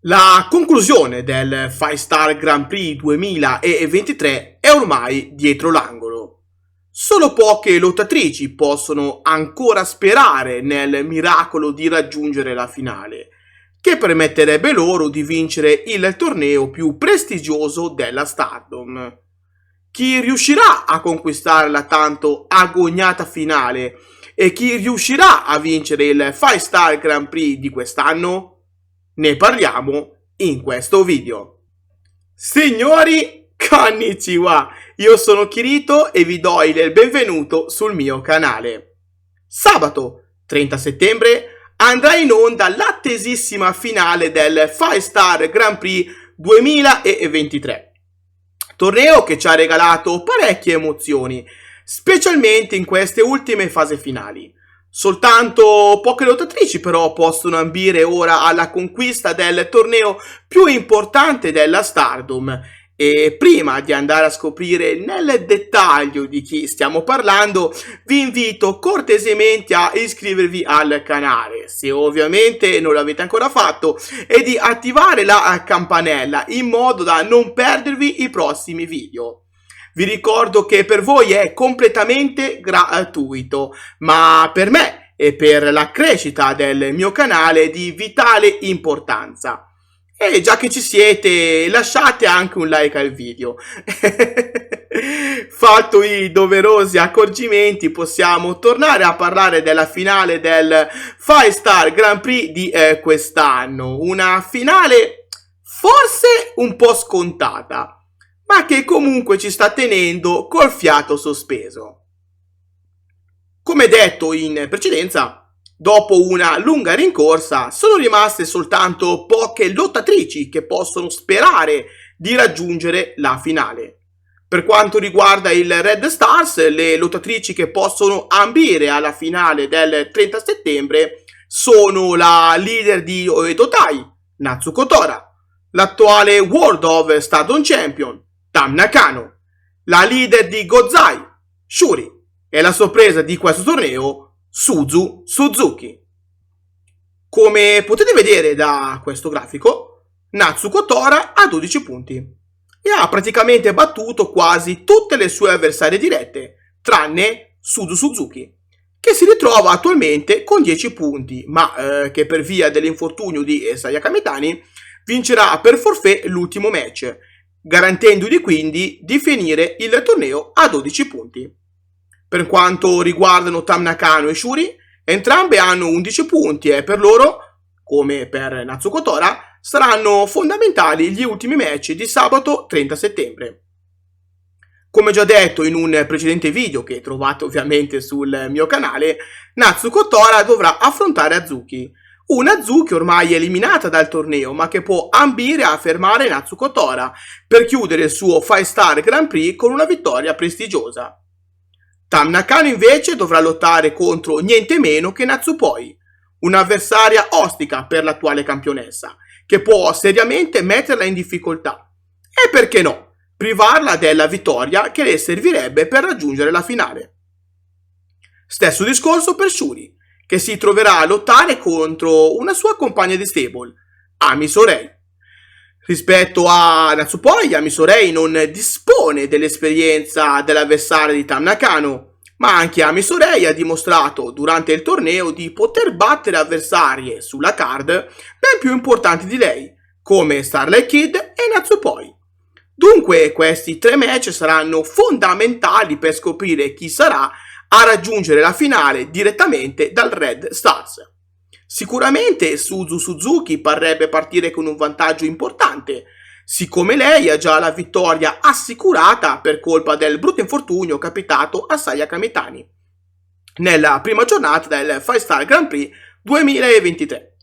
La conclusione del Five Star Grand Prix 2023 è ormai dietro l'angolo. Solo poche lottatrici possono ancora sperare nel miracolo di raggiungere la finale, che permetterebbe loro di vincere il torneo più prestigioso della Stardom. Chi riuscirà a conquistare la tanto agognata finale e chi riuscirà a vincere il Five Star Grand Prix di quest'anno? Ne parliamo in questo video. Signori, konnichiwa! Io sono Kirito e vi do il benvenuto sul mio canale. Sabato 30 settembre andrà in onda l'attesissima finale del Five Star Grand Prix 2023. Torneo che ci ha regalato parecchie emozioni, specialmente in queste ultime fasi finali. Soltanto poche lottatrici però possono ambire ora alla conquista del torneo più importante della Stardom. E prima di andare a scoprire nel dettaglio di chi stiamo parlando, vi invito cortesemente a iscrivervi al canale, se ovviamente non l'avete ancora fatto, e di attivare la campanella in modo da non perdervi i prossimi video. Vi ricordo che per voi è completamente gratuito, ma per me e per la crescita del mio canale è di vitale importanza. E già che ci siete, lasciate anche un like al video. Fatto i doverosi accorgimenti, possiamo tornare a parlare della finale del Five Star Grand Prix di quest'anno. Una finale forse un po' scontata, ma che comunque ci sta tenendo col fiato sospeso. Come detto in precedenza, dopo una lunga rincorsa sono rimaste soltanto poche lottatrici che possono sperare di raggiungere la finale. Per quanto riguarda il Red Stars, le lottatrici che possono ambire alla finale del 30 settembre sono la leader di Oedo-Tai, Natsuko Tora, l'attuale World of Stardom Champion, Tam Nakano, la leader di Gozai, Shuri, e la sorpresa di questo torneo, Suzu Suzuki. Come potete vedere da questo grafico, Natsuko Tora ha 12 punti e ha praticamente battuto quasi tutte le sue avversarie dirette, tranne Suzu Suzuki, che si ritrova attualmente con 10 punti, ma che per via dell'infortunio di Sayaka Mitani vincerà per forfait l'ultimo match, garantendogli quindi di finire il torneo a 12 punti. Per quanto riguardano Tam Nakano e Shuri, entrambe hanno 11 punti e per loro, come per Natsuko Tora, saranno fondamentali gli ultimi match di sabato 30 settembre. Come già detto in un precedente video che trovate ovviamente sul mio canale, Natsuko Tora dovrà affrontare Hazuki. Una Hazuki ormai eliminata dal torneo, ma che può ambire a fermare Natsuko Tora per chiudere il suo Five Star Grand Prix con una vittoria prestigiosa. Tam Nakano invece dovrà lottare contro niente meno che Natsupoi, un'avversaria ostica per l'attuale campionessa, che può seriamente metterla in difficoltà e, perché no, privarla della vittoria che le servirebbe per raggiungere la finale. Stesso discorso per Shuri, che si troverà a lottare contro una sua compagna di stable, Ami Sourei. Rispetto a Natsupoi, Ami Sourei non dispone dell'esperienza dell'avversaria di Tam Nakano, ma anche Ami Sourei ha dimostrato durante il torneo di poter battere avversarie sulla card ben più importanti di lei, come Starlight Kid e Natsupoi. Dunque questi 3 match saranno fondamentali per scoprire chi sarà a raggiungere la finale direttamente dal Red Stars. Sicuramente Suzu Suzuki parrebbe partire con un vantaggio importante, siccome lei ha già la vittoria assicurata per colpa del brutto infortunio capitato a Sayaka Mitani nella prima giornata del Five Star Grand Prix 2023.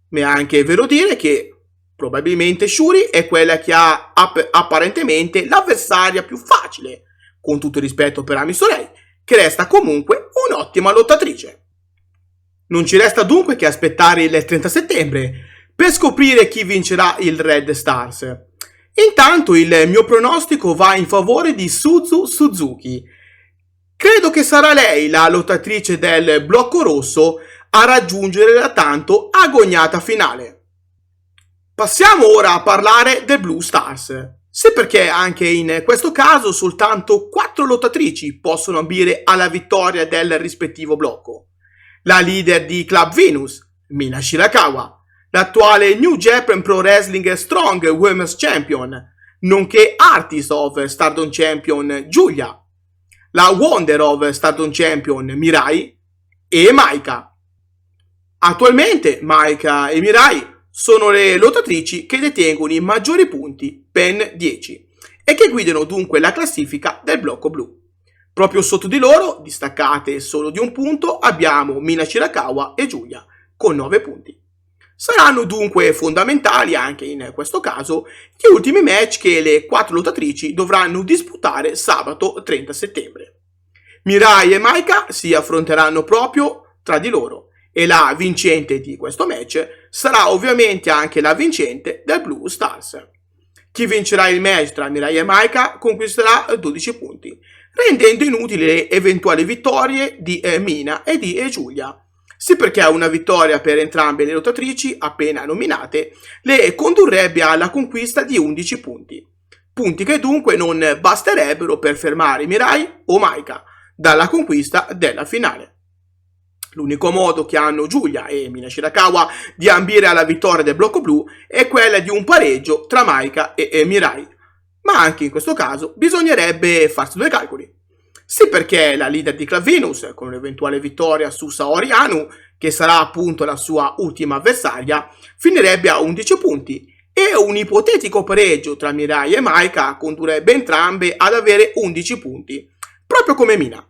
Ma è anche vero dire che probabilmente Shuri è quella che ha apparentemente l'avversaria più facile, con tutto il rispetto per Ami Sourei, che resta comunque un'ottima lottatrice. Non ci resta dunque che aspettare il 30 settembre per scoprire chi vincerà il Red Stars. Intanto il mio pronostico va in favore di Suzu Suzuki. Credo che sarà lei la lottatrice del blocco rosso a raggiungere la tanto agognata finale. Passiamo ora a parlare del Blue Stars. Sì, perché anche in questo caso soltanto 4 lottatrici possono ambire alla vittoria del rispettivo blocco. La leader di Club Venus, Mina Shirakawa, l'attuale New Japan Pro Wrestling Strong Women's Champion, nonché Artist of Stardom Champion Giulia, la Wonder of Stardom Champion Mirai e Maika. Attualmente Maika e Mirai sono le lottatrici che detengono i maggiori punti, ben 10, e che guidano dunque la classifica del blocco blu. Proprio sotto di loro, distaccate solo di un punto, abbiamo Mina Shirakawa e Giulia, con 9 punti. Saranno dunque fondamentali, anche in questo caso, gli ultimi match che le 4 lottatrici dovranno disputare sabato 30 settembre. Mirai e Maika si affronteranno proprio tra di loro, e la vincente di questo match sarà ovviamente anche la vincente del Blue Stars. Chi vincerà il match tra Mirai e Maika conquisterà 12 punti, rendendo inutili le eventuali vittorie di Mina e di Giulia. Sì, perché una vittoria per entrambe le lottatrici appena nominate le condurrebbe alla conquista di 11 punti. Punti che dunque non basterebbero per fermare Mirai o Maika dalla conquista della finale. L'unico modo che hanno Giulia e Mina Shirakawa di ambire alla vittoria del blocco blu è quella di un pareggio tra Maika e Mirai. Ma anche in questo caso bisognerebbe farsi due calcoli. Sì, perché la leader di Club Venus, con un'eventuale vittoria su Saori Anu, che sarà appunto la sua ultima avversaria, finirebbe a 11 punti e un ipotetico pareggio tra Mirai e Maika condurrebbe entrambe ad avere 11 punti, proprio come Mina.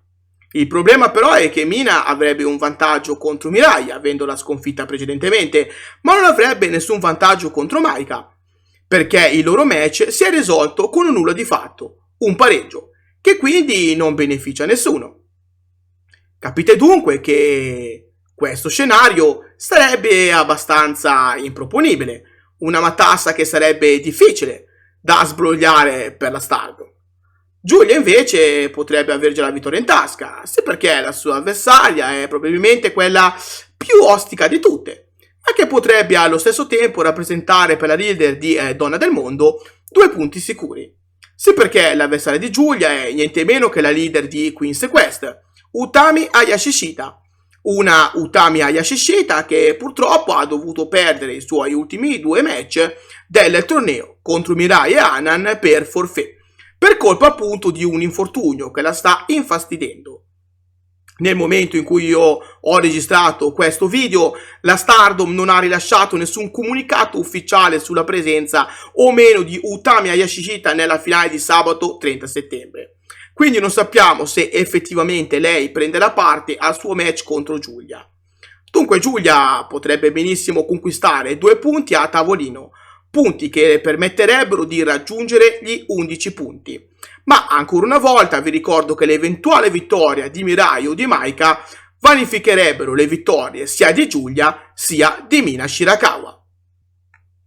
Il problema però è che Mina avrebbe un vantaggio contro Mirai, avendola sconfitta precedentemente, ma non avrebbe nessun vantaggio contro Maika, perché il loro match si è risolto con un nulla di fatto, un pareggio, che quindi non beneficia nessuno. Capite dunque che questo scenario sarebbe abbastanza improponibile, una matassa che sarebbe difficile da sbrogliare per la Stardom. Giulia invece potrebbe aver già la vittoria in tasca, sì, perché la sua avversaria è probabilmente quella più ostica di tutte, ma che potrebbe allo stesso tempo rappresentare per la leader di Donna del Mondo 2 punti sicuri. Sì, perché l'avversaria di Giulia è niente meno che la leader di Queen's Quest, Utami Hayashishita. Una Utami Hayashishita che purtroppo ha dovuto perdere i suoi ultimi 2 match del torneo contro Mirai e Hanan per forfait, per colpa appunto di un infortunio che la sta infastidendo. Nel momento in cui io ho registrato questo video, la Stardom non ha rilasciato nessun comunicato ufficiale sulla presenza o meno di Utami Hayashishita nella finale di sabato 30 settembre. Quindi non sappiamo se effettivamente lei prenderà parte al suo match contro Giulia. Dunque Giulia potrebbe benissimo conquistare 2 punti a tavolino, punti che le permetterebbero di raggiungere gli 11 punti. Ma ancora una volta vi ricordo che l'eventuale vittoria di Mirai o di Maika vanificherebbero le vittorie sia di Giulia sia di Mina Shirakawa.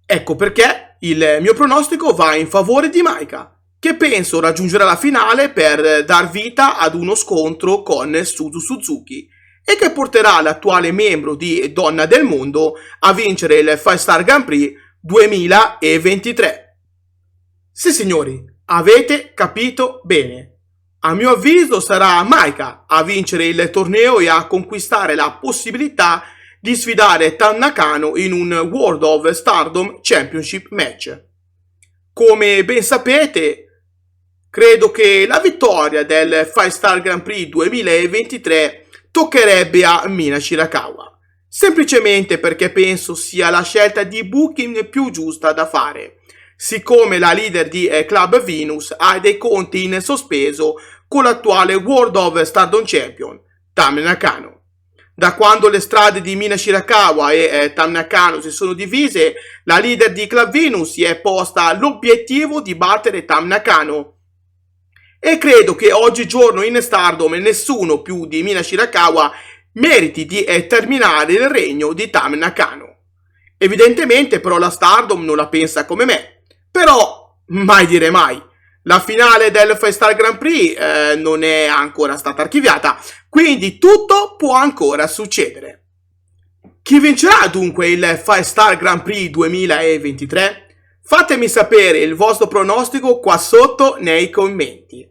Ecco perché il mio pronostico va in favore di Maika, che penso raggiungerà la finale per dar vita ad uno scontro con Suzu Suzuki e che porterà l'attuale membro di Donna del Mondo a vincere il 5-Star Grand Prix 2023. Sì signori, avete capito bene. A mio avviso sarà Maika a vincere il torneo e a conquistare la possibilità di sfidare Tam Nakano in un World of Stardom Championship match. Come ben sapete, credo che la vittoria del 5-Star Grand Prix 2023 toccherebbe a Mina Shirakawa, semplicemente perché penso sia la scelta di booking più giusta da fare, siccome la leader di Club Venus ha dei conti in sospeso con l'attuale World of Stardom Champion, Tam Nakano. Da quando le strade di Mina Shirakawa e Tam Nakano si sono divise, la leader di Club Venus si è posta l'obiettivo di battere Tam Nakano. E credo che oggigiorno in Stardom nessuno più di Mina Shirakawa meriti di terminare il regno di Tam Nakano. Evidentemente però la Stardom non la pensa come me. Però, mai dire mai, la finale del 5-Star Grand Prix non è ancora stata archiviata, quindi tutto può ancora succedere. Chi vincerà dunque il 5 Star Grand Prix 2023? Fatemi sapere il vostro pronostico qua sotto nei commenti.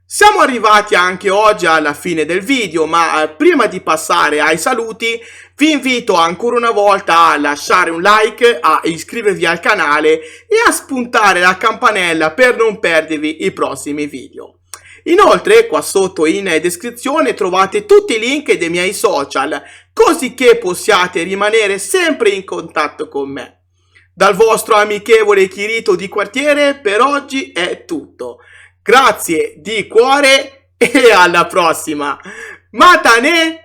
Siamo arrivati anche oggi alla fine del video, ma prima di passare ai saluti vi invito ancora una volta a lasciare un like, a iscrivervi al canale e a spuntare la campanella per non perdervi i prossimi video. Inoltre qua sotto in descrizione trovate tutti i link dei miei social, così che possiate rimanere sempre in contatto con me. Dal vostro amichevole Kirito di quartiere per oggi è tutto. Grazie di cuore e alla prossima. Matane!